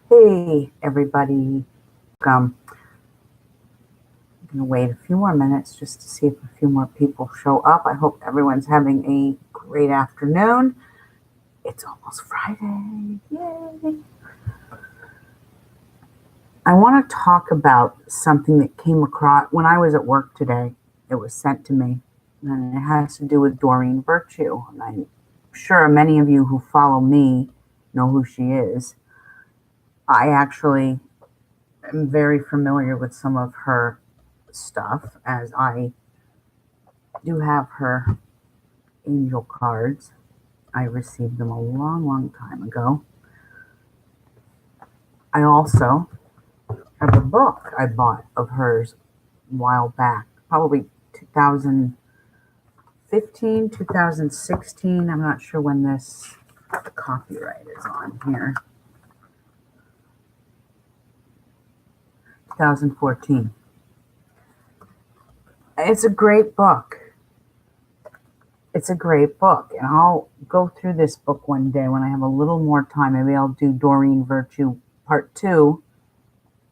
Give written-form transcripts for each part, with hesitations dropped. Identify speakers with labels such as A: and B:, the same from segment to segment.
A: Hey, everybody. I'm going to wait a few more minutes just to see if a few more people show up. I hope everyone's having a great afternoon. It's almost Friday. Yay. I want to talk about something that came across when I was at work today. It was sent to me, and it has to do with Doreen Virtue. And I'm sure many of you who follow me know who she is. I actually am very familiar with some of her stuff, as I do have her angel cards. I received them a long time ago. I also have a book I bought of hers a while back, probably 2015, 2016. I'm not sure when this copyright is on here. 2014. It's a great book. It's a great book, and I'll go through this book one day when I have a little more time. Maybe I'll do Doreen Virtue Part 2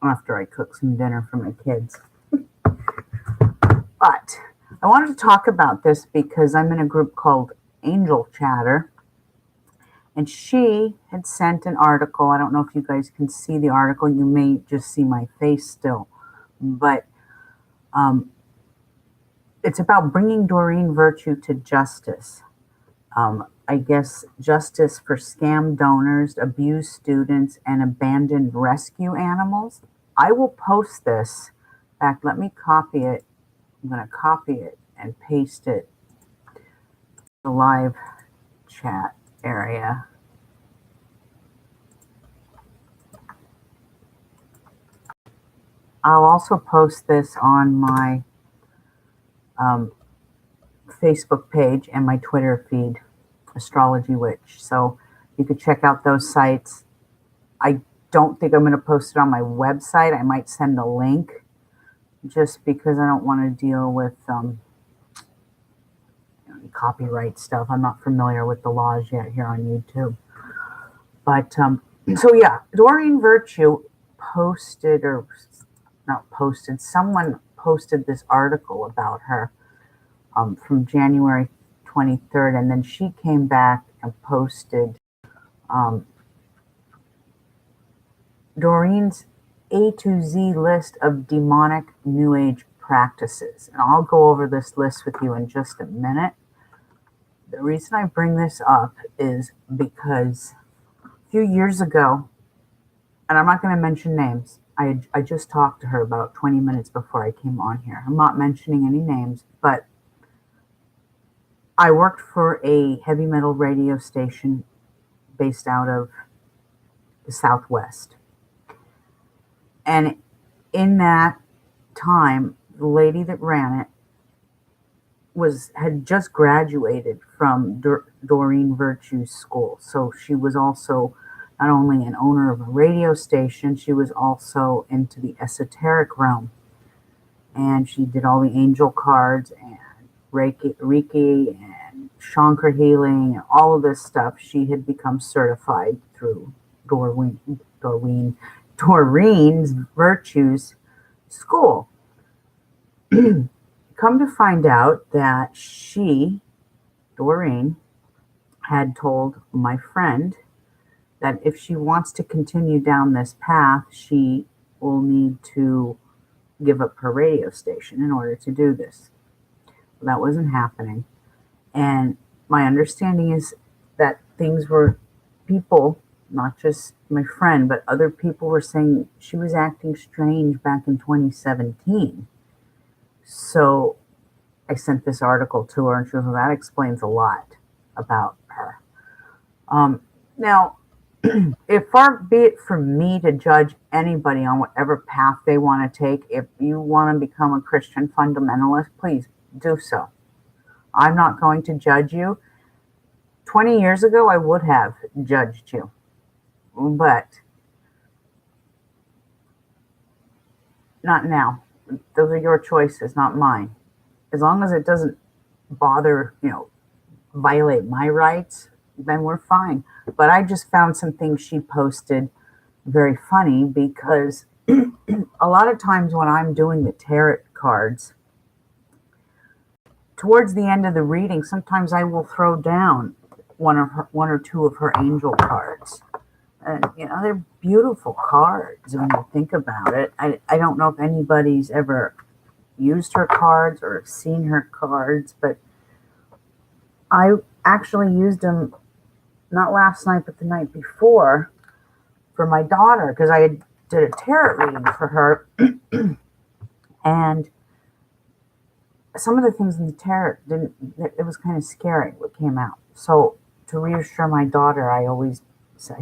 A: after I cook some dinner for my kids. But I wanted to talk about this because I'm in a group called Angel Chatter, and she had sent an article. I don't know if you guys can see the article. You may just see my face still, but it's about bringing Doreen Virtue to justice. I guess justice for scam donors, abused students, and abandoned rescue animals. I will post this. In fact, let me copy it. I'm going to copy it and paste it in the live chat area. I'll also post this on my Facebook page and my Twitter feed, Astrology Witch. So you could check out those sites. I don't think I'm going to post it on my website. I might send a link just because I don't want to deal with copyright stuff. I'm not familiar with the laws yet here on YouTube. But so yeah, Doreen Virtue posted, or not posted, someone posted this article about her from January 23rd, and then she came back and posted Doreen's A to Z list of demonic New Age practices. And I'll go over this list with you in just a minute. The reason I bring this up is because a few years ago, and I'm not going to mention names, I just talked to her about 20 minutes before I came on here. I'm not mentioning any names, but I worked for a heavy metal radio station based out of the Southwest. And in that time, the lady that ran it had just graduated from Doreen Virtue's school. So she was also not only an owner of a radio station, she was also into the esoteric realm. And she did all the angel cards and Reiki and chakra healing and all of this stuff. She had become certified through Doreen Virtue's school. Come to find out that Doreen, had told my friend that if she wants to continue down this path, she will need to give up her radio station in order to do this. Well, that wasn't happening. And my understanding is that people, not just my friend, but other people were saying she was acting strange back in 2017. So I sent this article to her, and she was, well, that explains a lot about her. Now, far be it from me to judge anybody on whatever path they want to take. If you want to become a Christian fundamentalist, please do so. I'm not going to judge you. 20 years ago, I would have judged you. But not now. Those are your choices, not mine. As long as it doesn't violate my rights, then we're fine. But I just found some things she posted very funny because a lot of times when I'm doing the tarot cards, towards the end of the reading, sometimes I will throw down one or two of her angel cards. And, they're beautiful cards when you think about it. I don't know if anybody's ever used her cards or seen her cards, but I actually used them not last night, but the night before for my daughter because I did a tarot reading for her. And some of the things in the tarot it was kind of scary what came out. So to reassure my daughter, I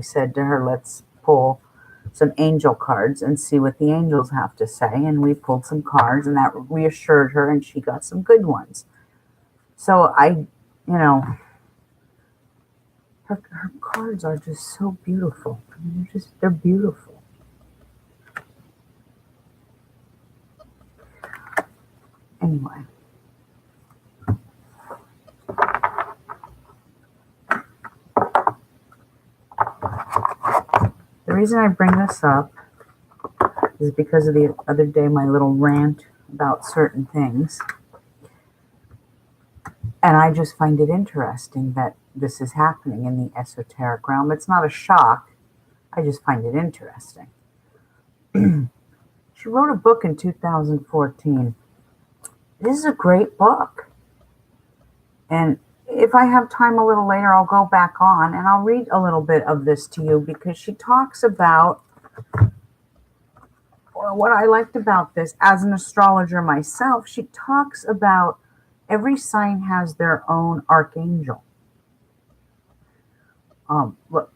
A: said to her, let's pull some angel cards and see what the angels have to say. And we pulled some cards and that reassured her and she got some good ones. So her cards are just so beautiful. I mean, they're beautiful. Anyway. The reason I bring this up is because of the other day, my little rant about certain things. And I just find it interesting that this is happening in the esoteric realm. It's not a shock. I just find it interesting. She wrote a book in 2014. This is a great book. And if I have time a little later, I'll go back on and I'll read a little bit of this to you because she talks about what I liked about this as an astrologer myself. She talks about every sign has their own archangel. Look,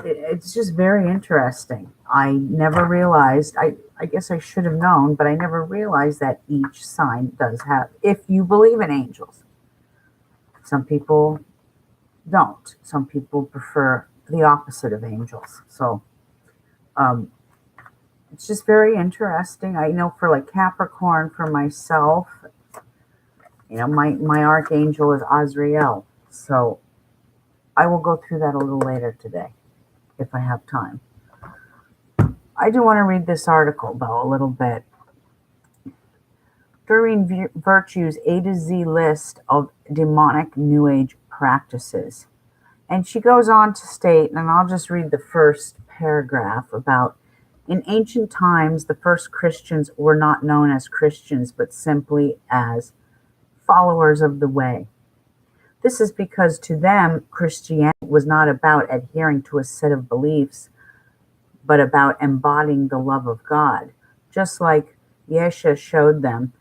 A: it's just very interesting. I never realized, I guess I should have known, but I never realized that each sign does have, if you believe in angels. Some people don't. Some people prefer the opposite of angels. So it's just very interesting. I know for like Capricorn, for myself, my archangel is Azrael. So I will go through that a little later today if I have time. I do want to read this article, though, a little bit. Doreen Virtue's A to Z list of demonic New Age practices. And she goes on to state, and I'll just read the first paragraph about, in ancient times, the first Christians were not known as Christians, but simply as followers of the way. This is because to them, Christianity was not about adhering to a set of beliefs, but about embodying the love of God. Just like Yeshua showed them,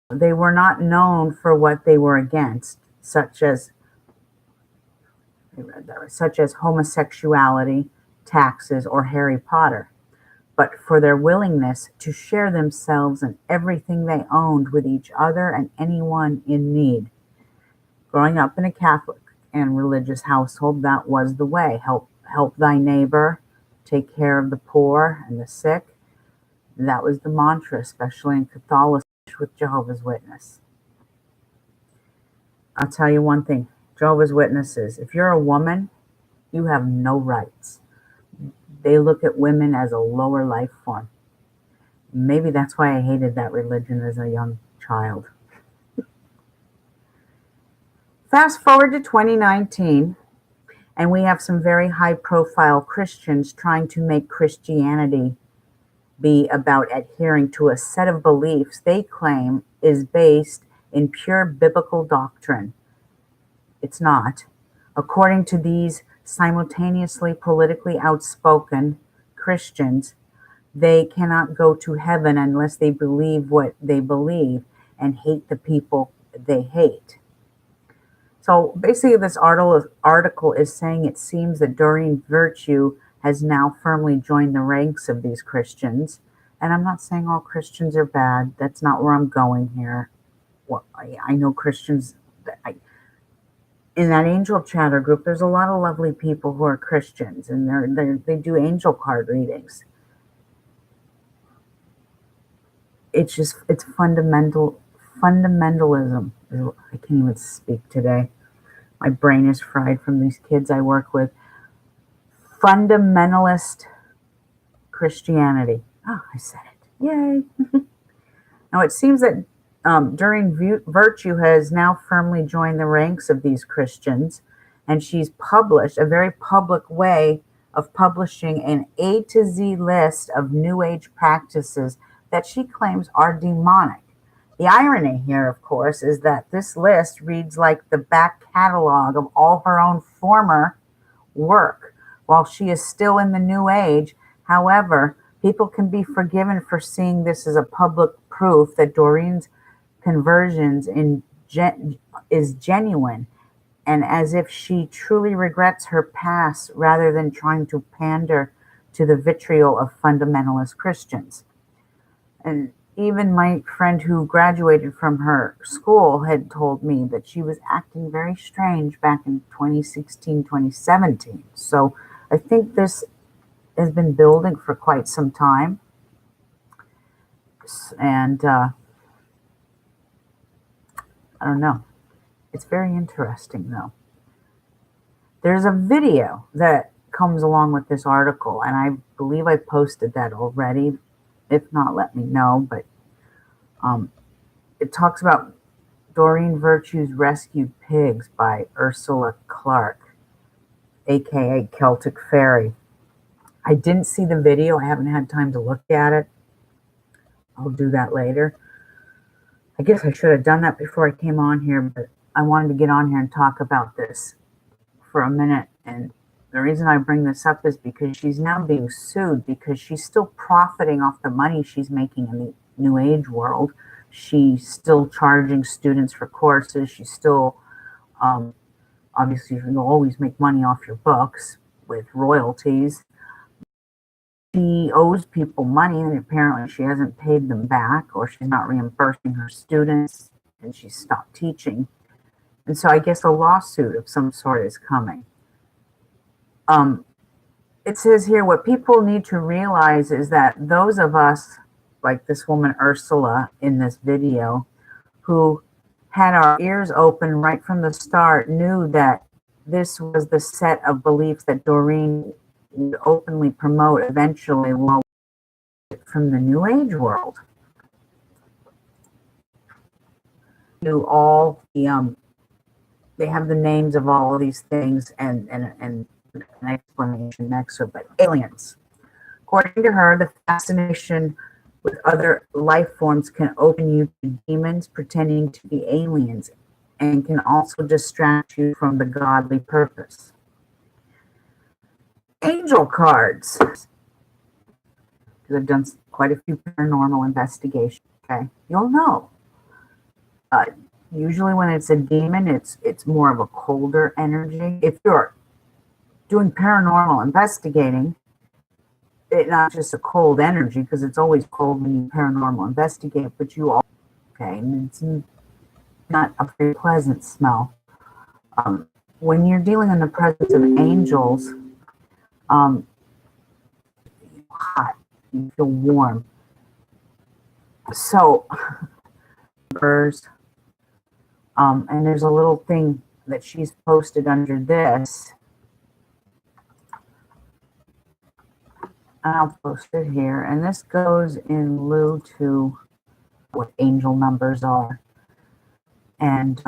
A: they were not known for what they were against, such as homosexuality, taxes, or Harry Potter, but for their willingness to share themselves and everything they owned with each other and anyone in need. Growing up in a Catholic and religious household, that was the way. Help thy neighbor, take care of the poor and the sick. That was the mantra, especially in Catholicism with Jehovah's Witness. I'll tell you one thing, Jehovah's Witnesses, if you're a woman, you have no rights. They look at women as a lower life form. Maybe that's why I hated that religion as a young child. Fast forward to 2019, and we have some very high-profile Christians trying to make Christianity be about adhering to a set of beliefs they claim is based in pure biblical doctrine. It's not. According to these simultaneously politically outspoken Christians, they cannot go to heaven unless they believe what they believe and hate the people they hate. So basically this article is saying it seems that Doreen Virtue has now firmly joined the ranks of these Christians. And I'm not saying all Christians are bad. That's not where I'm going here. Well, I know Christians, in that angel chatter group, there's a lot of lovely people who are Christians, and they do angel card readings. It's fundamentalism. I can't even speak today. My brain is fried from these kids I work with. fundamentalist Christianity. Oh, I said it. Yay. Now, it seems that Doreen Virtue has now firmly joined the ranks of these Christians, and she's published a very public way of publishing an A to Z list of New Age practices that she claims are demonic. The irony here, of course, is that this list reads like the back catalog of all her own former work. While she is still in the New Age, however, people can be forgiven for seeing this as a public proof that Doreen's conversions is genuine, and as if she truly regrets her past rather than trying to pander to the vitriol of fundamentalist Christians. And even my friend who graduated from her school had told me that she was acting very strange back in 2016, 2017. So I think this has been building for quite some time. And I don't know. It's very interesting, though. There's a video that comes along with this article, and I believe I posted that already. If not, let me know. But it talks about Doreen Virtue's Rescued Pigs by Ursula Clarke, aka Celtic Fairy. I didn't see the video. I haven't had time to look at it. I'll do that later. I guess I should have done that before I came on here, but I wanted to get on here and talk about this for a minute. And the reason I bring this up is because she's now being sued because she's still profiting off the money she's making in the New Age world. She's still charging students for courses. She's still, obviously, you'll always make money off your books with royalties. She owes people money, and apparently she hasn't paid them back, or she's not reimbursing her students, and she's stopped teaching. And so I guess a lawsuit of some sort is coming. It says here, what people need to realize is that those of us, like this woman Ursula in this video, who had our ears open right from the start, knew that this was the set of beliefs that Doreen would openly promote eventually from the New Age world. To all the they have the names of all of these things and an explanation next to it, but aliens. According to her, the fascination with other life forms can open you to demons pretending to be aliens and can also distract you from the godly purpose. Angel cards. Because I've done quite a few paranormal investigations, okay? You'll know. Usually when it's a demon, it's more of a colder energy. If you're doing paranormal investigating, it's not just a cold energy, because it's always cold when you paranormal investigate, but you all, okay, and it's not a very pleasant smell. When you're dealing in the presence of angels, you feel hot, you feel warm. So, and there's a little thing that she's posted under this. And I'll post it here. And this goes in lieu to what angel numbers are. And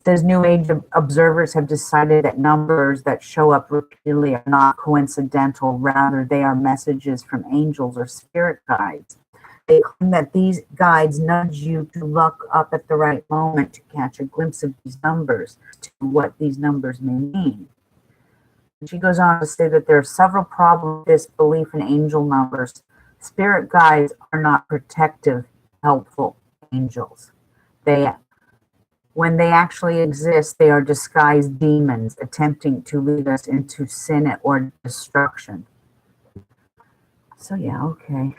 A: says New Age observers have decided that numbers that show up repeatedly are not coincidental. Rather, they are messages from angels or spirit guides. They claim that these guides nudge you to look up at the right moment to catch a glimpse of these numbers, to what these numbers may mean. She goes on to say that there are several problems with this belief in angel numbers. Spirit guides are not protective, helpful angels. When they actually exist, they are disguised demons attempting to lead us into sin or destruction. So yeah, okay.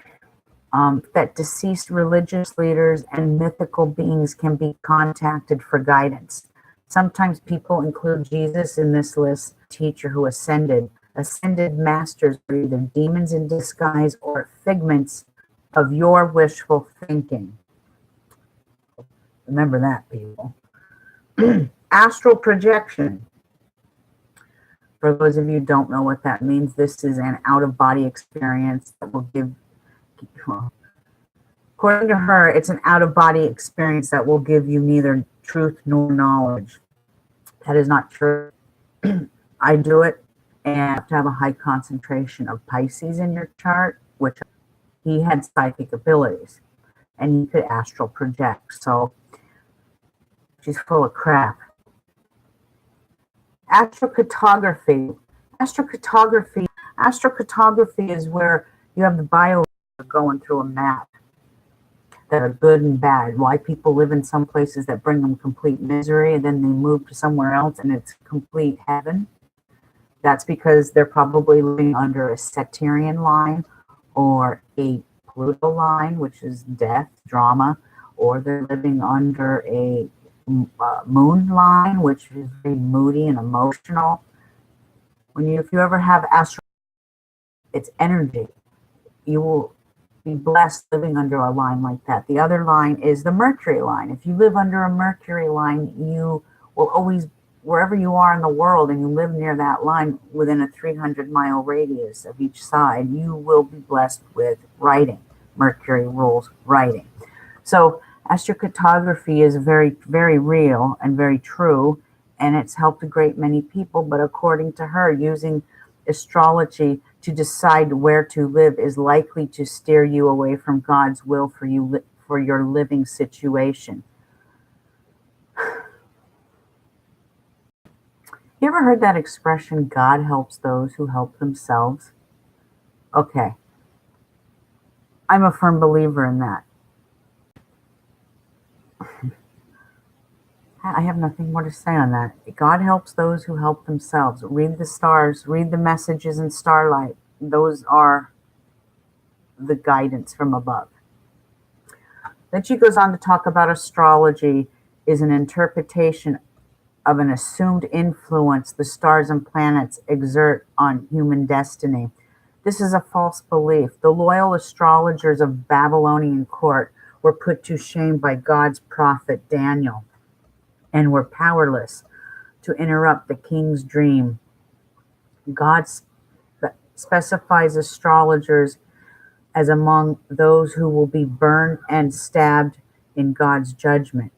A: That deceased religious leaders and mythical beings can be contacted for guidance. Sometimes people include Jesus in this list, teacher who ascended. Ascended masters are either demons in disguise or figments of your wishful thinking. Remember that, people. Astral projection. For those of you who don't know what that means, this is an out-of-body experience that will give, well, according to her, it's an out-of-body experience that will give you neither truth nor knowledge. That is not true. I do it, and you have to have a high concentration of Pisces in your chart, which he had psychic abilities, and he could astral project. So she's full of crap. Astrocartography. Astrocartography is where you have the bio going through a map that are good and bad. Why people live in some places that bring them complete misery, and then they move to somewhere else and it's complete heaven. That's because they're probably living under a Saturnian line or a Pluto line, which is death, drama, or they're living under a moon line, which is very moody and emotional. If you ever have astral, it's energy. You will be blessed living under a line like that. The other line is the Mercury line. If you live under a Mercury line, you will always, wherever you are in the world and you live near that line within a 300-mile radius of each side, you will be blessed with writing. Mercury rules writing. So astrocartography is very, very real and very true, and it's helped a great many people. But according to her, using astrology to decide where to live is likely to steer you away from God's will for you, for your living situation. You ever heard that expression, God helps those who help themselves? Okay. I'm a firm believer in that. I have nothing more to say on that. God helps those who help themselves. Read the stars, read the messages in starlight. Those are the guidance from above. Then she goes on to talk about astrology is an interpretation of an assumed influence the stars and planets exert on human destiny. This is a false belief. The loyal astrologers of Babylonian court were put to shame by God's prophet Daniel and were powerless to interrupt the king's dream. God specifies astrologers as among those who will be burned and stabbed in God's judgment.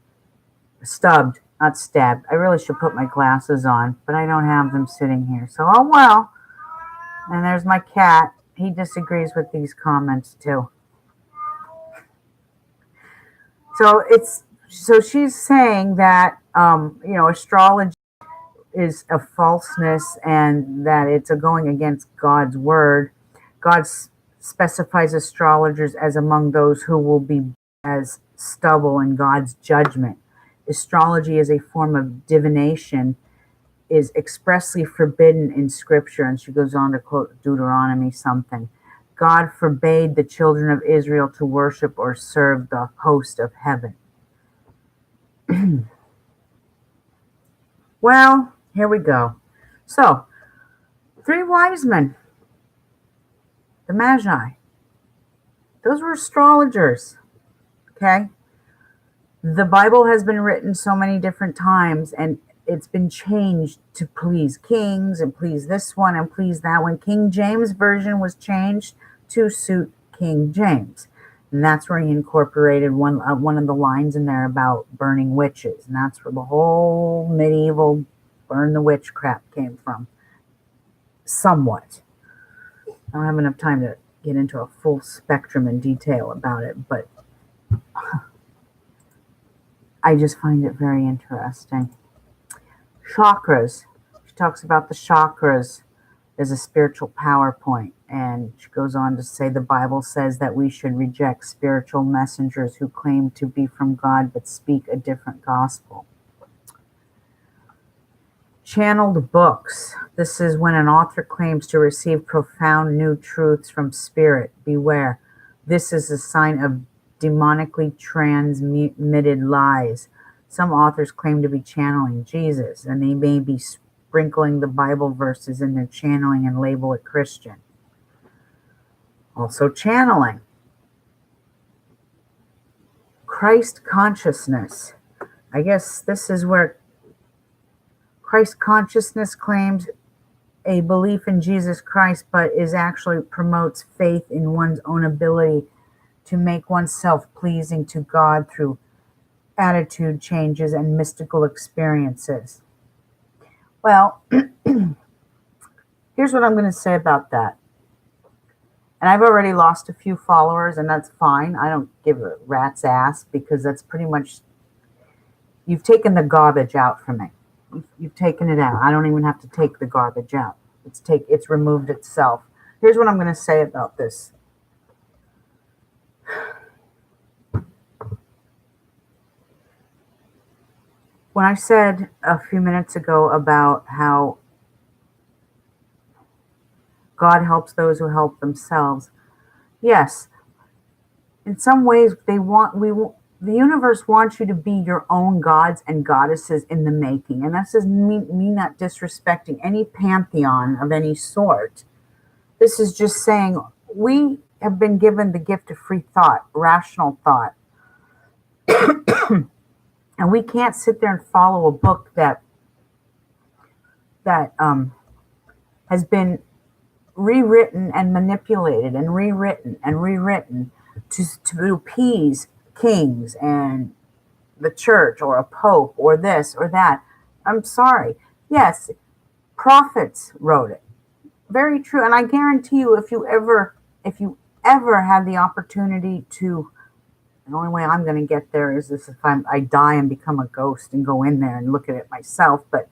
A: Stubbed, not stabbed. I really should put my glasses on, but I don't have them sitting here. So, oh well. And there's my cat. He disagrees with these comments too. So she's saying that astrology is a falseness and that it's a going against God's word. God specifies astrologers as among those who will be as stubble in God's judgment. Astrology is a form of divination, is expressly forbidden in Scripture. And she goes on to quote Deuteronomy something. God forbade the children of Israel to worship or serve the host of heaven. Well, here we go. So, 3 wise men, the Magi, those were astrologers, okay? The Bible has been written so many different times, and it's been changed to please kings and please this one and please that one. King James Version was changed to suit King James. And that's where he incorporated one of the lines in there about burning witches. And that's where the whole medieval burn the witch crap came from. Somewhat. I don't have enough time to get into a full spectrum and detail about it, but I just find it very interesting. Chakras. She talks about the chakras as a spiritual power point. And she goes on to say the Bible says that we should reject spiritual messengers who claim to be from God but speak a different gospel. Channeled books. This is when an author claims to receive profound new truths from spirit. Beware. This is a sign of demonically transmitted lies. Some authors claim to be channeling Jesus, and they may be sprinkling the Bible verses in their channeling and label it Christian. Also channeling. Christ consciousness. I guess this is where Christ consciousness claims a belief in Jesus Christ, but is actually promotes faith in one's own ability to make oneself pleasing to God through attitude changes and mystical experiences. Well, here's what I'm going to say about that. And I've already lost a few followers, and that's fine. I don't give a rat's ass, because that's pretty much, you've taken the garbage out for me. You've taken it out. I don't even have to take the garbage out. It's removed itself. Here's what I'm going to say about this. When I said a few minutes ago about how God helps those who help themselves, yes, in some ways the universe wants you to be your own gods and goddesses in the making. And this is me not disrespecting any pantheon of any sort. This is just saying we have been given the gift of free thought, rational thought. And we can't sit there and follow a book that has been rewritten and manipulated and rewritten to appease kings and the church or a pope or this or that. I'm sorry. Yes, prophets wrote it. Very true. And I guarantee you, if you ever have the opportunity to, the only way I'm going to get there is this: if I die and become a ghost and go in there and look at it myself. But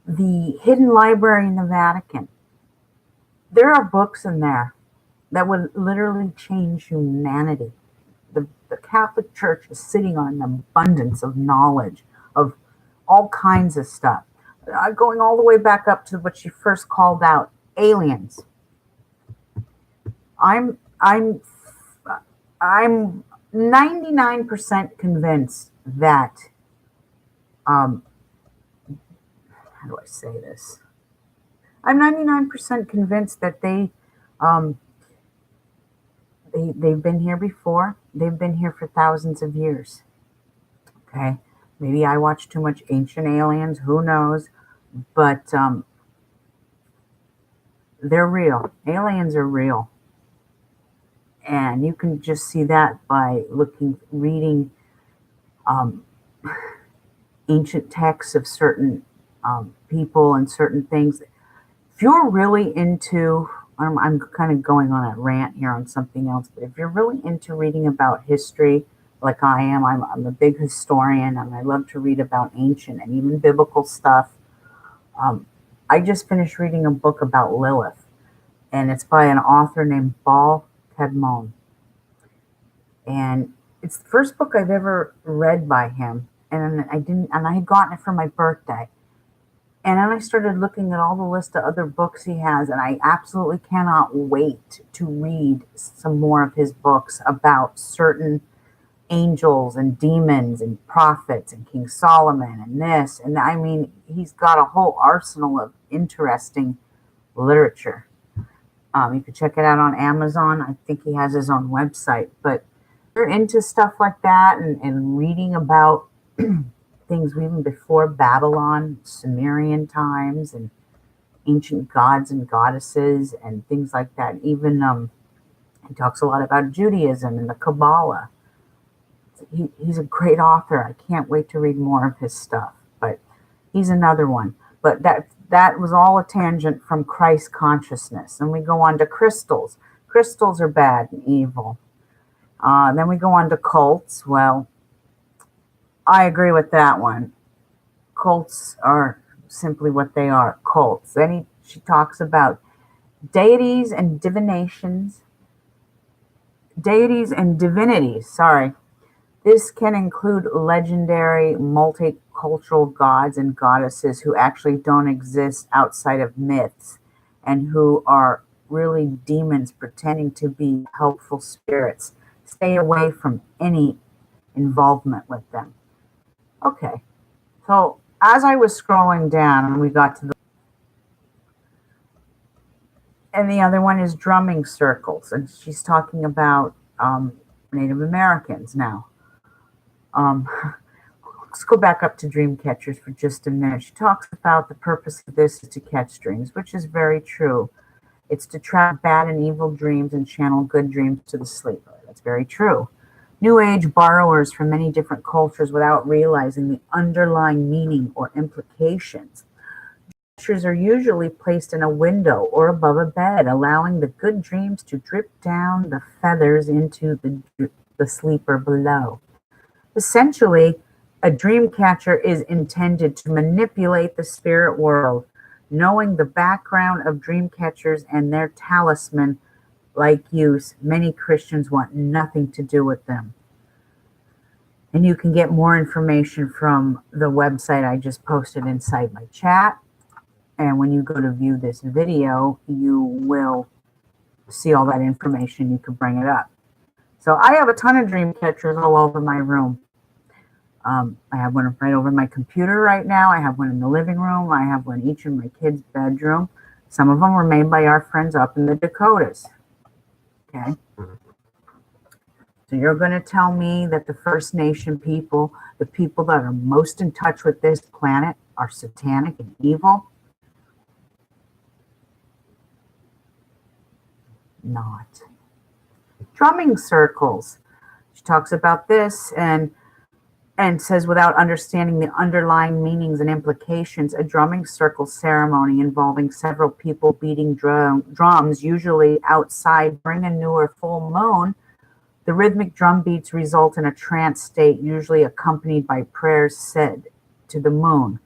A: the hidden library in the Vatican, there are books in there that would literally change humanity. The Catholic Church is sitting on an abundance of knowledge of all kinds of stuff, going all the way back up to what she first called out, aliens. I'm 99% convinced that, how do I say this? I'm 99% convinced that they've been here before. They've been here for thousands of years. Okay, maybe I watch too much Ancient Aliens. Who knows? But they're real. Aliens are real, and you can just see that by reading ancient texts of certain people and certain things. If you're really into, I'm kind of going on a rant here on something else, but if you're really into reading about history, like I am, I'm a big historian, and I love to read about ancient and even biblical stuff. I just finished reading a book about Lilith, and it's by an author named Paul Kedmon. And it's the first book I've ever read by him, and I had gotten it for my birthday. And then I started looking at all the list of other books he has, and I absolutely cannot wait to read some more of his books about certain angels and demons and prophets and King Solomon and this. And I mean, he's got a whole arsenal of interesting literature. You can check it out on Amazon. I think he has his own website. But if you're into stuff like that and reading about things even before Babylon, Sumerian times, and ancient gods and goddesses and things like that. Even he talks a lot about Judaism and the Kabbalah. He's a great author. I can't wait to read more of his stuff. But he's another one. But that was all a tangent from Christ consciousness. And we go on to crystals. Crystals are bad and evil. Then we go on to cults. Well, I agree with that one. Cults are simply what they are, cults. Then she talks about deities and divinations. Deities and divinities, sorry. This can include legendary multicultural gods and goddesses who actually don't exist outside of myths and who are really demons pretending to be helpful spirits. Stay away from any involvement with them. Okay, so as I was scrolling down and we got to and the other one is drumming circles, and she's talking about Native Americans now. Let's go back up to dream catchers for just a minute. She talks about the purpose of this is to catch dreams, which is very true. It's to trap bad and evil dreams and channel good dreams to the sleeper. That's very true. New Age borrowers from many different cultures without realizing the underlying meaning or implications. Pictures are usually placed in a window or above a bed, allowing the good dreams to drip down the feathers into the sleeper below. Essentially, a dream catcher is intended to manipulate the spirit world. Knowing the background of dream catchers and their talisman-like use, many Christians want nothing to do with them. And you can get more information from the website I just posted inside my chat. And when you go to view this video, you will see all that information. You can bring it up. So I have a ton of dream catchers all over my room. I have one right over my computer right now. I have one in the living room. I have one each in my kids' bedroom. Some of them were made by our friends up in the Dakotas. Okay. So you're going to tell me that the First Nation people, the people that are most in touch with this planet, are satanic and evil? Not. Drumming circles. She talks about this and says without understanding the underlying meanings and implications, a drumming circle ceremony involving several people beating drums, usually outside during a new or full moon. The rhythmic drum beats result in a trance state, usually accompanied by prayers said to the moon.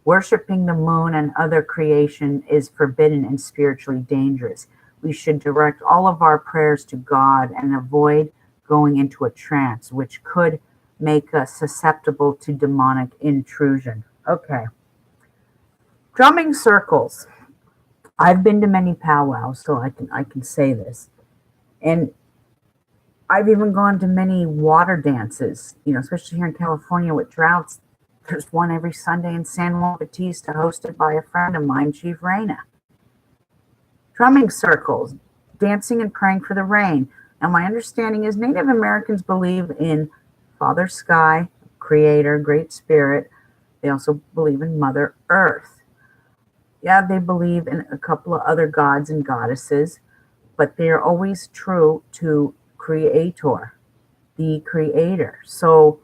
A: Worshipping the moon and other creation is forbidden and spiritually dangerous. We should direct all of our prayers to God and avoid going into a trance, which could make us susceptible to demonic intrusion. Okay. Drumming circles. I've been to many powwows, so I can say this. And I've even gone to many water dances, especially here in California with droughts. There's one every Sunday in San Juan Bautista, hosted by a friend of mine, Chief Reyna. Drumming circles, dancing and praying for the rain. Now, my understanding is Native Americans believe in Father Sky, Creator, Great Spirit. They also believe in Mother Earth. Yeah, they believe in a couple of other gods and goddesses, but they're always true to Creator, the Creator. So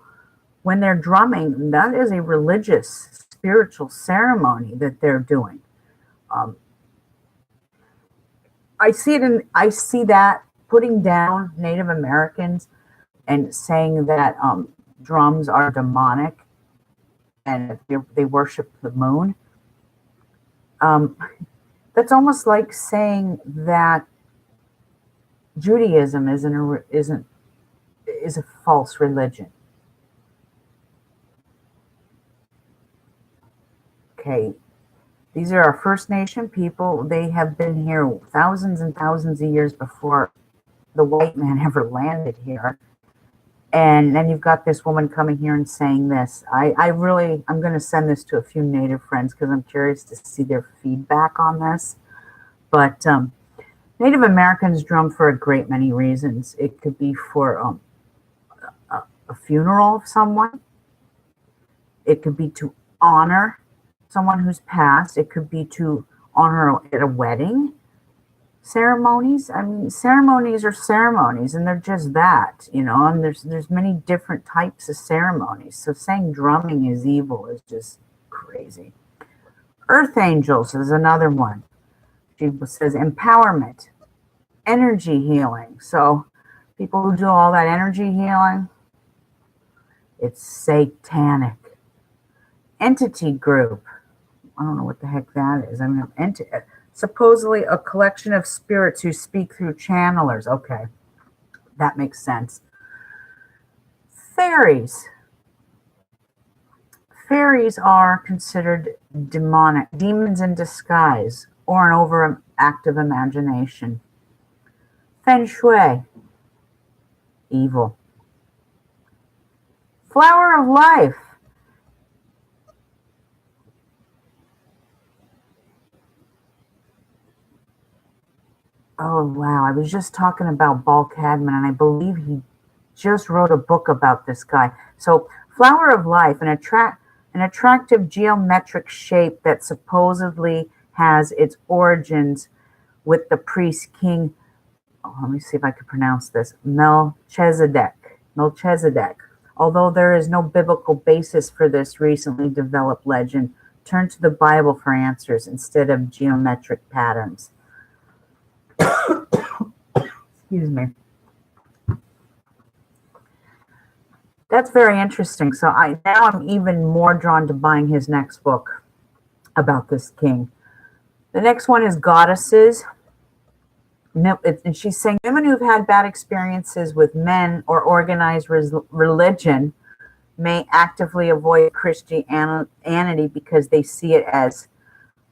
A: when they're drumming, that is a religious, spiritual ceremony that they're doing. I see that putting down Native Americans and saying that drums are demonic and they worship the moon. That's almost like saying that Judaism is a false religion. Okay, these are our First Nation people. They have been here thousands and thousands of years before the white man ever landed here. And then you've got this woman coming here and saying this. I'm going to send this to a few Native friends because I'm curious to see their feedback on this. But Native Americans drum for a great many reasons. It could be for a funeral of someone. It could be to honor someone who's passed. It could be to honor at a wedding. Ceremonies, ceremonies are ceremonies, and they're just that, and there's many different types of ceremonies. So saying drumming is evil is just crazy. Earth angels is another one. She says empowerment, energy healing. So people who do all that energy healing, it's satanic. Entity group. I don't know what the heck that is. Supposedly a collection of spirits who speak through channelers. Okay, that makes sense. Fairies. Fairies are considered demonic, demons in disguise, or an overactive imagination. Feng Shui. Evil. Flower of life. Oh, wow. I was just talking about Paul Cadman, and I believe he just wrote a book about this guy. So Flower of life, an attractive geometric shape that supposedly has its origins with the priest king, let me see if I can pronounce this, Melchizedek. Although there is no biblical basis for this recently developed legend, turn to the Bible for answers instead of geometric patterns. Excuse me. That's very interesting. So now I'm even more drawn to buying his next book about this king. The next one is Goddesses. And she's saying women who've had bad experiences with men or organized religion may actively avoid Christianity because they see it as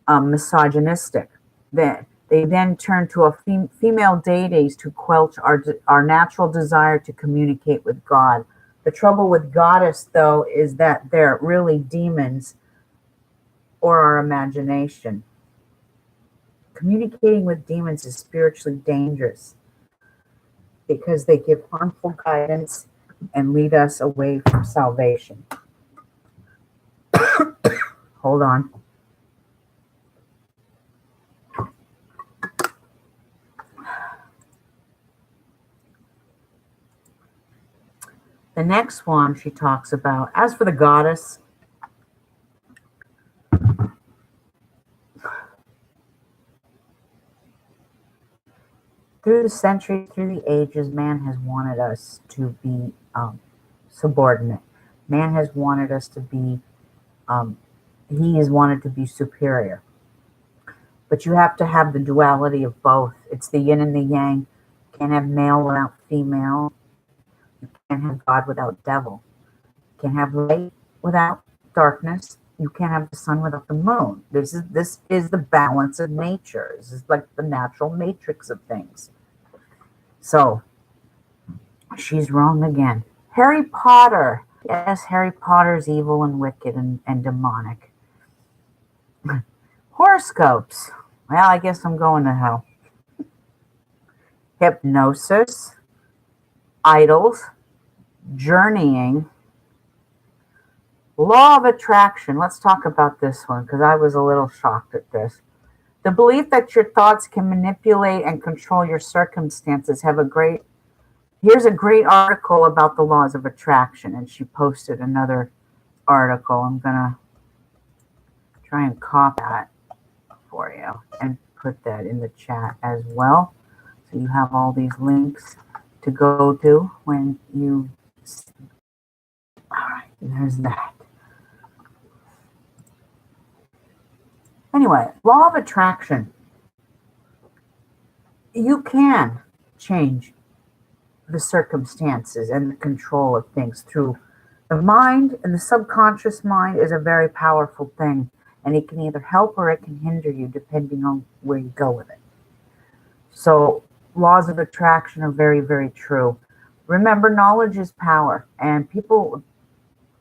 A: misogynistic. They then turn to a female deities to quench our natural desire to communicate with God. The trouble with goddess, though, is that they're really demons or our imagination. Communicating with demons is spiritually dangerous because they give harmful guidance and lead us away from salvation. Hold on. The next one she talks about, as for the goddess, through the centuries, through the ages, man has wanted us to be subordinate. Man has wanted us to be, he has wanted to be superior. But you have to have the duality of both. It's the yin and the yang. You can't have male without female. You can't have God without devil. You can't have light without darkness. You can't have the sun without the moon. This is the balance of nature. This is like the natural matrix of things. So she's wrong again. Harry Potter. Yes, Harry Potter's evil and wicked and demonic. Horoscopes. Well, I guess I'm going to hell. Hypnosis. Idols. Journeying. Law of attraction. Let's talk about this one because I was a little shocked at this. The belief that your thoughts can manipulate and control your circumstances here's a great article about the laws of attraction, and she posted another article. I'm going to try and copy that for you and put that in the chat as well. So you have all these links to go to when you, all right, there's that. Anyway, law of attraction. You can change the circumstances and the control of things through the mind, and the subconscious mind is a very powerful thing, and it can either help or it can hinder you depending on where you go with it. So laws of attraction are very, very true. Remember, knowledge is power, and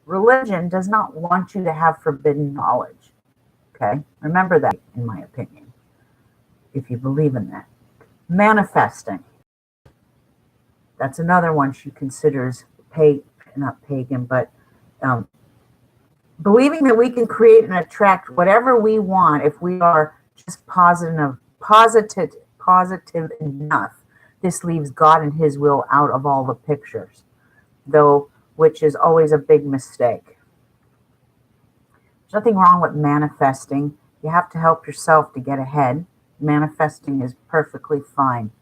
A: religion does not want you to have forbidden knowledge. Okay, remember that, in my opinion, if you believe in that. Manifesting. That's another one she considers not pagan, but believing that we can create and attract whatever we want if we are just positive enough. This leaves God and his will out of all the pictures, which is always a big mistake. There's nothing wrong with manifesting. You have to help yourself to get ahead. Manifesting is perfectly fine.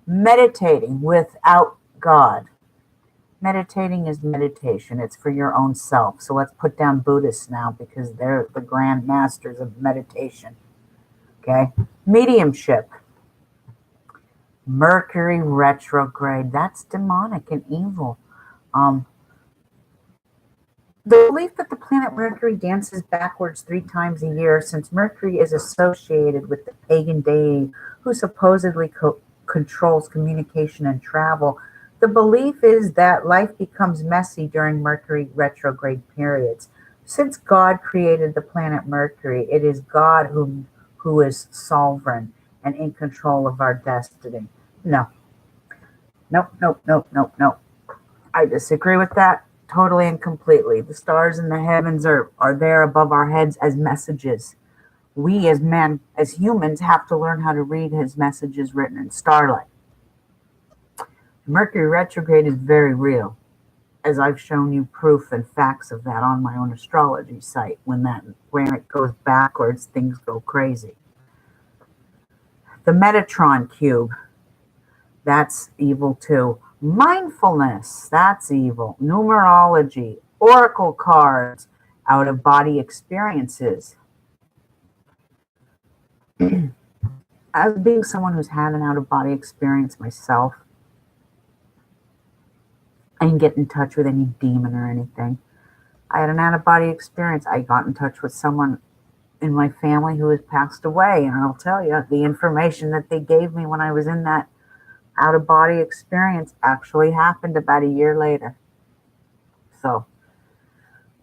A: Meditating without God. Meditating is meditation. It's for your own self. So let's put down Buddhists now because they're the grand masters of meditation. Okay? Mediumship. Mercury retrograde. That's demonic and evil. The belief that the planet Mercury dances backwards 3 times a year, since Mercury is associated with the pagan deity who supposedly controls communication and travel. The belief is that life becomes messy during Mercury retrograde periods. Since God created the planet Mercury, it is God who is sovereign and in control of our destiny. No. Nope. I disagree with that. totally and completely. The stars in the heavens are there above our heads as messages. We as men, as humans, have to learn how to read his messages written in starlight. Mercury retrograde is very real, as I've shown you proof and facts of that on my own astrology site. When it goes backwards, things go crazy. The Metatron cube, that's evil too. Mindfulness, that's evil. Numerology, oracle cards, out-of-body experiences. As being someone who's had an out-of-body experience myself, I didn't get in touch with any demon or anything. I had an out-of-body experience. I got in touch with someone in my family who has passed away, and I'll tell you, the information that they gave me when I was in that out-of-body experience actually happened about a year later. So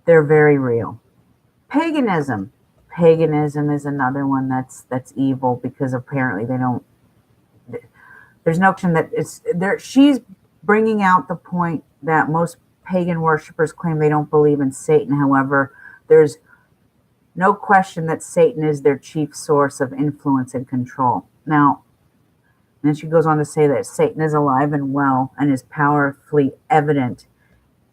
A: they're very real. Paganism. Paganism is another one that's evil, because apparently there's no notion that it's there. She's bringing out the point that most pagan worshipers claim they don't believe in Satan. However, there's no question that Satan is their chief source of influence and control. Now, and then she goes on to say that Satan is alive and well and is powerfully evident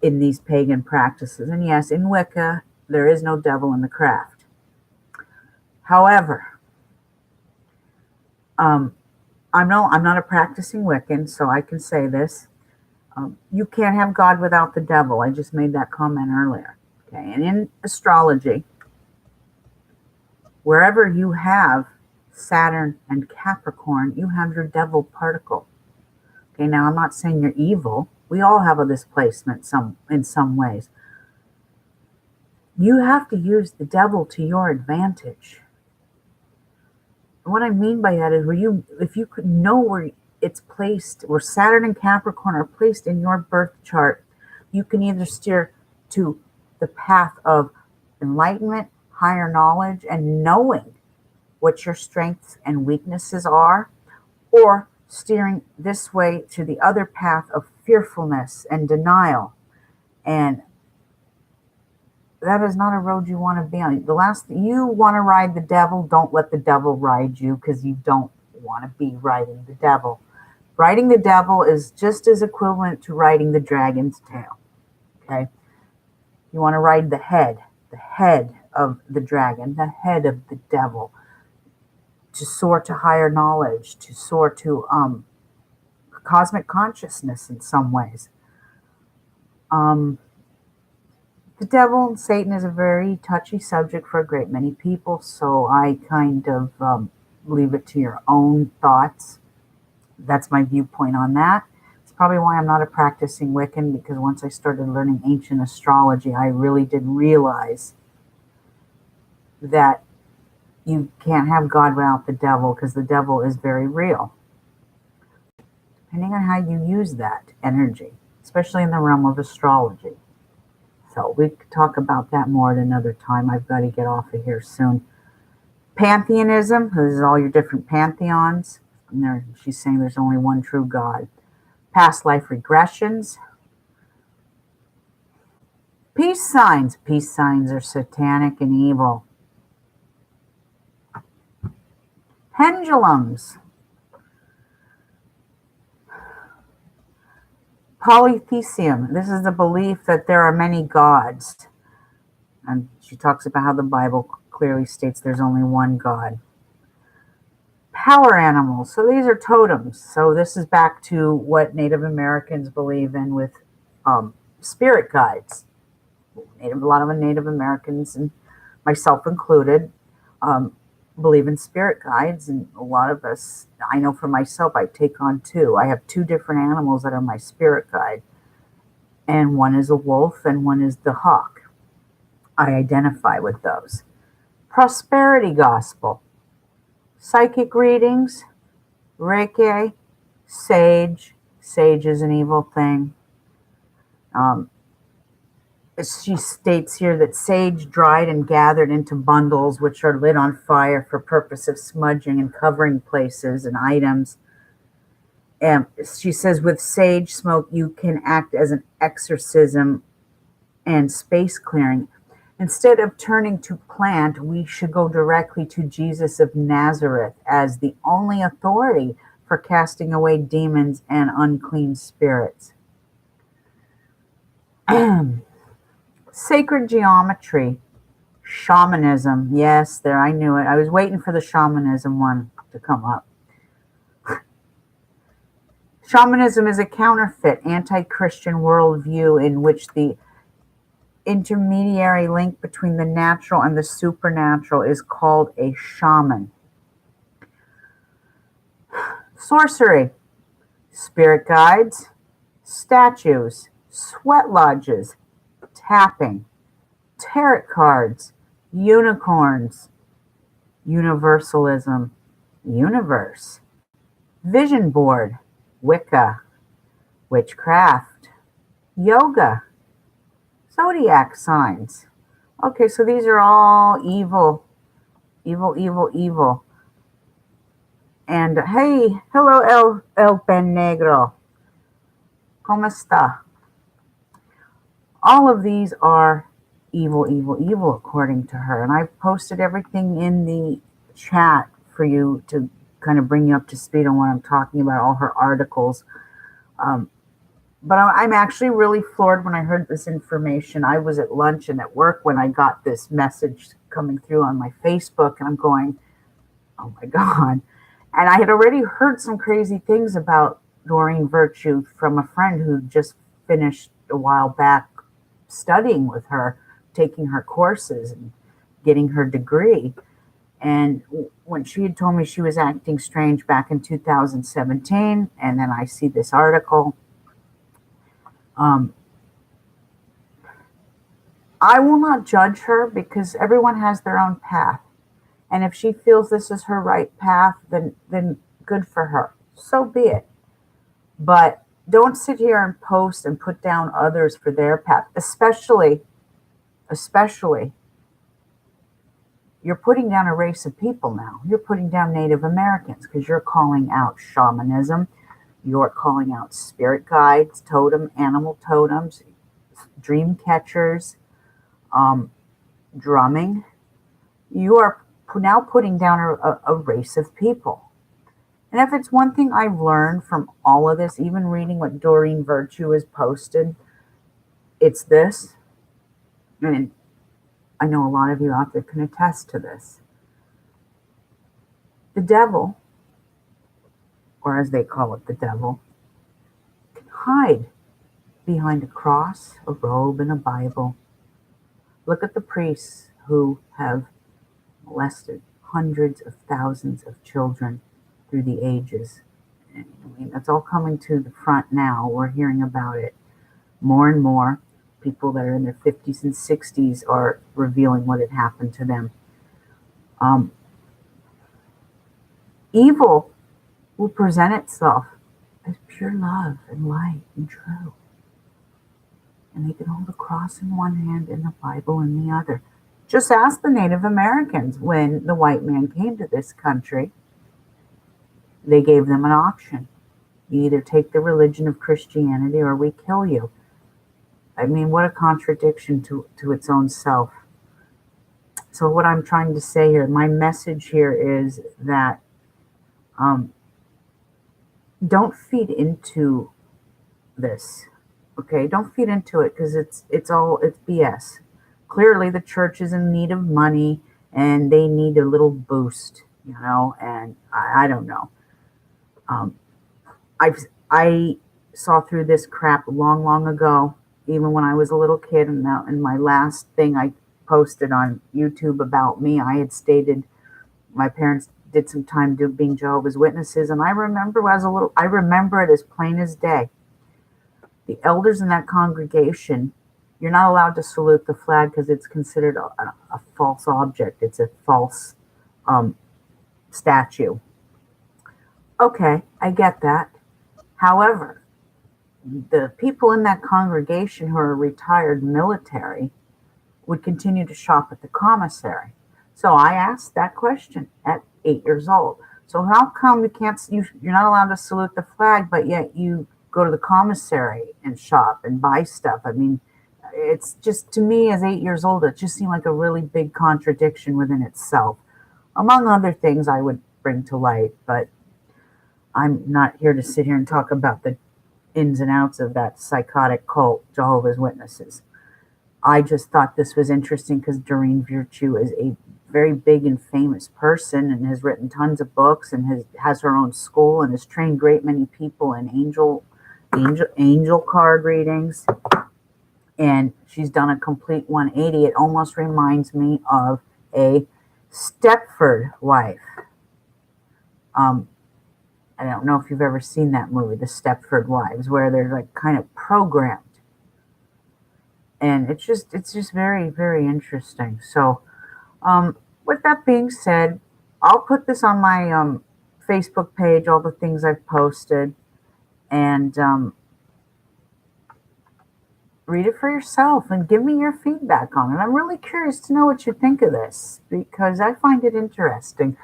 A: in these pagan practices. And yes, in Wicca, there is no devil in the craft. However, I'm not a practicing Wiccan, so I can say this. You can't have God without the devil. I just made that comment earlier. Okay, and in astrology, wherever you have Saturn and Capricorn, you have your devil particle. Okay, now I'm not saying you're evil. We all have a displacement in some ways. You have to use the devil to your advantage. What I mean by that is, if you could know where it's placed, where Saturn and Capricorn are placed in your birth chart, you can either steer to the path of enlightenment, higher knowledge, and knowing what your strengths and weaknesses are, or steering this way to the other path of fearfulness and denial. And that is not a road you want to be on. You want to ride the devil, don't let the devil ride you, because you don't want to be riding the devil. Riding the devil is just as equivalent to riding the dragon's tail. Okay? You want to ride the head of the dragon, the head of the devil, to soar to higher knowledge, to soar to cosmic consciousness in some ways. The devil and Satan is a very touchy subject for a great many people, so I kind of leave it to your own thoughts. That's my viewpoint on that. It's probably why I'm not a practicing Wiccan, because once I started learning ancient astrology, I really did realize that you can't have God without the devil, because the devil is very real. Depending on how you use that energy, especially in the realm of astrology. So we could talk about that more at another time. I've got to get off of here soon. Pantheism, this is all your different pantheons. And she's saying there's only one true God. Past life regressions. Peace signs. Peace signs are satanic and evil. Pendulums. Polytheism. This is the belief that there are many gods. And she talks about how the Bible clearly states there's only one God. Power animals. So these are totems. So this is back to what Native Americans believe in with spirit guides. A lot of Native Americans, and myself included, believe in spirit guides, and a lot of us, I know for myself, I take on two. I have two different animals that are my spirit guide, and one is a wolf and one is the hawk. I identify with those. Prosperity gospel. Psychic readings, Reiki, sage. Sage is an evil thing. She states here that sage dried and gathered into bundles, which are lit on fire for purpose of smudging and covering places and items. And she says with sage smoke, you can act as an exorcism and space clearing. Instead of turning to plant, we should go directly to Jesus of Nazareth as the only authority for casting away demons and unclean spirits. Sacred geometry, shamanism. Yes, there, I knew it. I was waiting for the shamanism one to come up. Shamanism is a counterfeit, anti-Christian worldview in which the intermediary link between the natural and the supernatural is called a shaman. Sorcery, spirit guides, statues, sweat lodges, tapping, tarot cards, unicorns, universalism, universe, vision board, Wicca, witchcraft, yoga, zodiac signs. Okay, so these are all evil, evil, evil, evil. And hey, hello, El Ben Negro. ¿Cómo está? All of these are evil, evil, evil, according to her. And I've posted everything in the chat for you to kind of bring you up to speed on what I'm talking about, all her articles. But I'm actually really floored when I heard this information. I was at lunch and at work when I got this message coming through on my Facebook, and I'm going, oh my God. And I had already heard some crazy things about Doreen Virtue from a friend who just finished a while back studying with her, taking her courses and getting her degree. And when she had told me she was acting strange back in 2017, and then I see this article, I will not judge her because everyone has their own path. And if she feels this is her right path, then good for her. So be it. But don't sit here and post and put down others for their path, especially, you're putting down a race of people now. You're putting down Native Americans because you're calling out shamanism. You're calling out spirit guides, animal totems, dream catchers, drumming. You are now putting down a race of people. And if it's one thing I've learned from all of this, even reading what Doreen Virtue has posted, it's this. And I know a lot of you out there can attest to this. The devil, or as they call it, the devil, can hide behind a cross, a robe, and a Bible. Look at the priests who have molested hundreds of thousands of children through the ages. I mean, that's all coming to the front now. We're hearing about it more and more. People that are in their 50s and 60s are revealing what had happened to them. Evil will present itself as pure love and light and true. And they can hold a cross in one hand and the Bible in the other. Just ask the Native Americans when the white man came to this country. They gave them an option. You either take the religion of Christianity or we kill you. I mean, what a contradiction to its own self. So what I'm trying to say here, my message here is that don't feed into this, okay? Don't feed into it because it's BS. Clearly, the church is in need of money and they need a little boost, and I don't know. I saw through this crap long ago, even when I was a little kid, and now in my last thing I posted on YouTube about me, I had stated my parents did some time being Jehovah's Witnesses, and I remember it as plain as day. The elders in that congregation, you're not allowed to salute the flag because it's considered a false object. It's a false statue. Okay, I get that. However, the people in that congregation who are retired military would continue to shop at the commissary. So I asked that question at 8 years old. So how come you're not allowed to salute the flag, but yet you go to the commissary and shop and buy stuff? I mean, it's just, to me, as 8 years old, it just seemed like a really big contradiction within itself, among other things I would bring to light. But I'm not here to sit here and talk about the ins and outs of that psychotic cult, Jehovah's Witnesses. I just thought this was interesting because Doreen Virtue is a very big and famous person and has written tons of books and has her own school and has trained great many people in angel card readings. And she's done a complete 180. It almost reminds me of a Stepford Wife. I don't know if you've ever seen that movie, The Stepford Wives, where they're like kind of programmed. And it's just very, very interesting. So, with that being said, I'll put this on my Facebook page, all the things I've posted, and read it for yourself and give me your feedback on it. I'm really curious to know what you think of this because I find it interesting.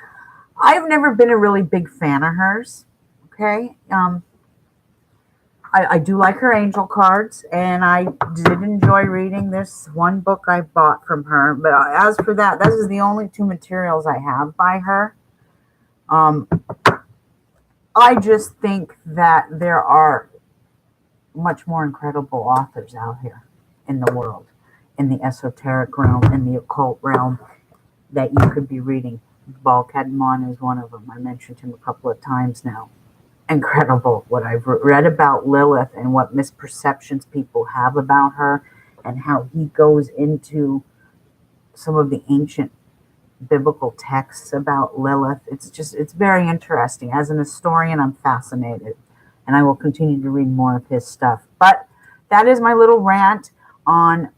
A: I've never been a really big fan of hers. Okay. I do like her angel cards, and I did enjoy reading this one book I bought from her. But as for that, this is the only two materials I have by her. I just think that there are much more incredible authors out here in the world, in the esoteric realm, in the occult realm, that you could be reading. Balkadmon is one of them. I mentioned him a couple of times now. Incredible what I've read about Lilith and what misperceptions people have about her and how he goes into some of the ancient biblical texts about Lilith. It's very interesting. As an historian, I'm fascinated, and I will continue to read more of his stuff. But that is my little rant on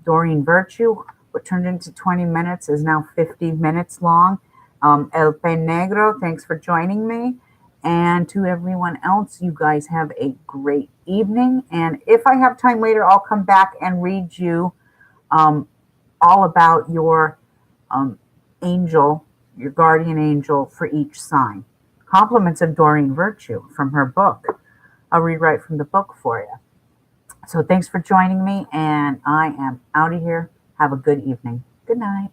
A: Doreen Virtue. What turned into 20 minutes is now 50 minutes long. El Pe Negro, thanks for joining me. And to everyone else, you guys have a great evening. And if I have time later, I'll come back and read you all about your angel, your guardian angel for each sign. Compliments of Doreen Virtue from her book. I'll read right from the book for you. So thanks for joining me, and I am out of here. Have a good evening. Good night.